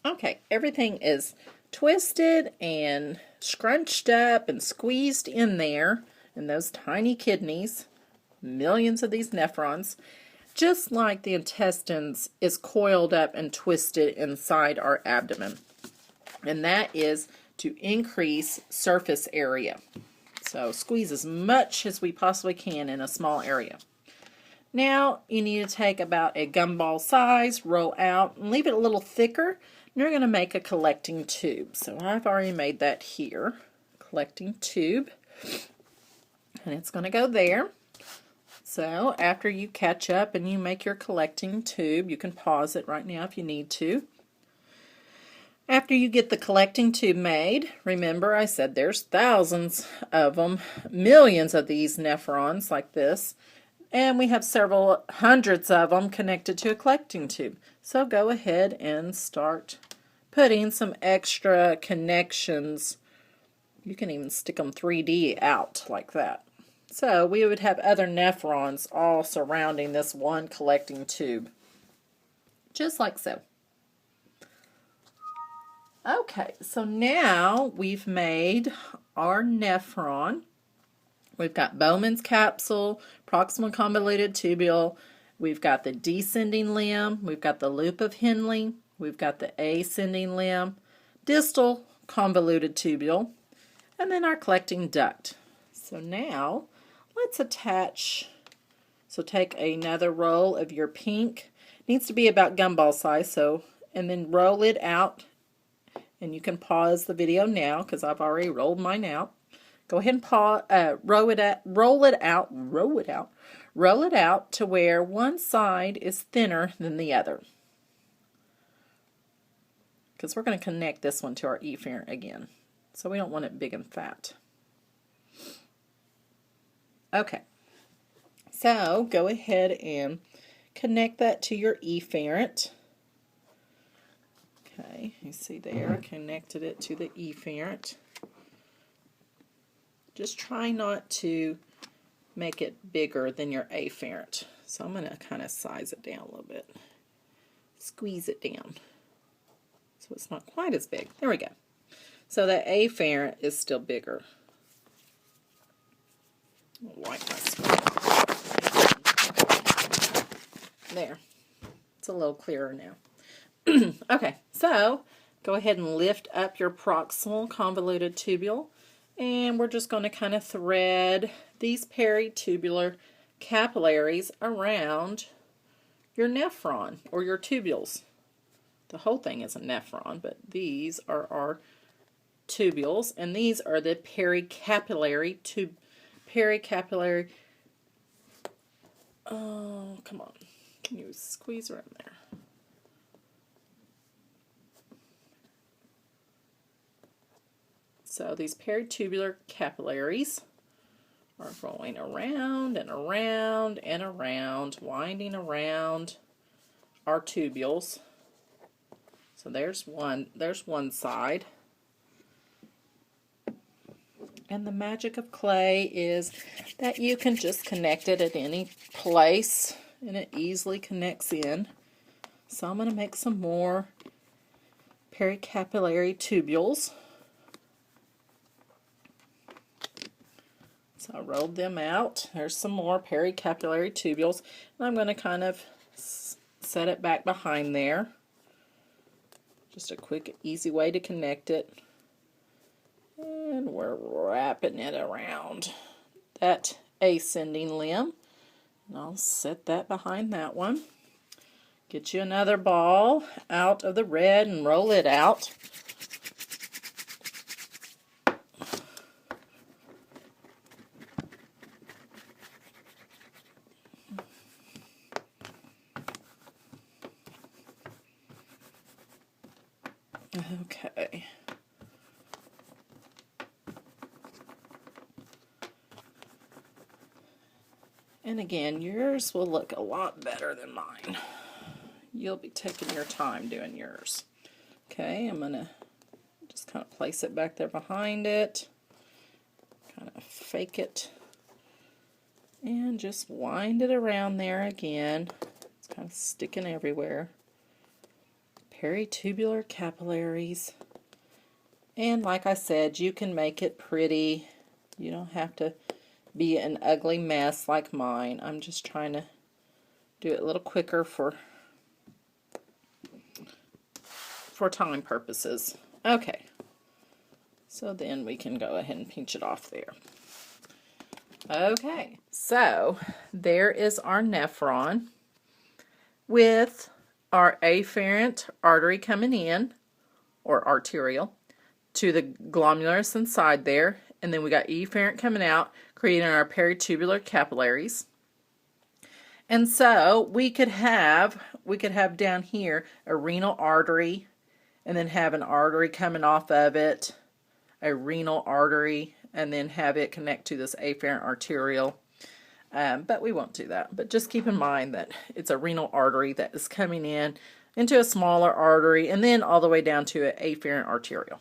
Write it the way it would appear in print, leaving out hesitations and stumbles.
Okay, everything is twisted and scrunched up and squeezed in there in those tiny kidneys, millions of these nephrons, just like the intestines is coiled up and twisted inside our abdomen. And that is to increase surface area. So squeeze as much as we possibly can in a small area. Now you need to take about a gumball size, roll out, and leave it a little thicker. You're going to make a collecting tube. So I've already made that here. Collecting tube. And it's going to go there. So after you catch up and you make your collecting tube, you can pause it right now if you need to. After you get the collecting tube made, remember I said there's thousands of them, millions of these nephrons like this, and we have several hundreds of them connected to a collecting tube. So go ahead and start putting some extra connections. You can even stick them 3D out like that. So we would have other nephrons all surrounding this one collecting tube, just like so. Okay, so now we've made our nephron. We've got Bowman's capsule, proximal convoluted tubule, we've got the descending limb, we've got the loop of Henle, we've got the ascending limb, distal convoluted tubule, and then our collecting duct. So now let's attach, so take another roll of your pink, it needs to be about gumball size, so, and then roll it out, and you can pause the video now because I've already rolled mine out. Go ahead and roll it out to where one side is thinner than the other, because we're going to connect this one to our efferent again, so we don't want it big and fat. Okay, so go ahead and connect that to your efferent. Okay, you see there, I connected it to the efferent. Just try not to make it bigger than your afferent. So I'm going to kind of size it down a little bit. Squeeze it down so it's not quite as big. There we go. So the afferent is still bigger. Wipe my screen. There. It's a little clearer now. Okay, so go ahead and lift up your proximal convoluted tubule, and we're just going to kind of thread these peritubular capillaries around your nephron or your tubules. The whole thing is a nephron, but these are our tubules, and these are the pericapillary oh, come on. Can you squeeze around there? So these peritubular capillaries are going around and around and around, winding around our tubules. So there's one side. And the magic of clay is that you can just connect it at any place and it easily connects in. So I'm going to make some more pericapillary tubules. So I rolled them out. There's some more pericapillary tubules. And I'm going to kind of set it back behind there. Just a quick, easy way to connect it. And we're wrapping it around that ascending limb. And I'll set that behind that one. Get you another ball out of the red and roll it out. Okay. And again, yours will look a lot better than mine. You'll be taking your time doing yours. Okay, I'm going to just kind of place it back there behind it. Kind of fake it. And just wind it around there again. It's kind of sticking everywhere. peritubular capillaries. And like I said, you can make it pretty. You don't have to be an ugly mess like mine. I'm just trying to do it a little quicker for time purposes. Okay, so then we can go ahead and pinch it off there. Okay, so there is our nephron with our afferent artery coming in, or arterial, to the glomerulus inside there, and then we got efferent coming out, creating our peritubular capillaries. And so we could have down here a renal artery, and then have an artery coming off of it, a renal artery, and then have it connect to this afferent arterial. But we won't do that. But just keep in mind that it's a renal artery that is coming in into a smaller artery, and then all the way down to an afferent arterial.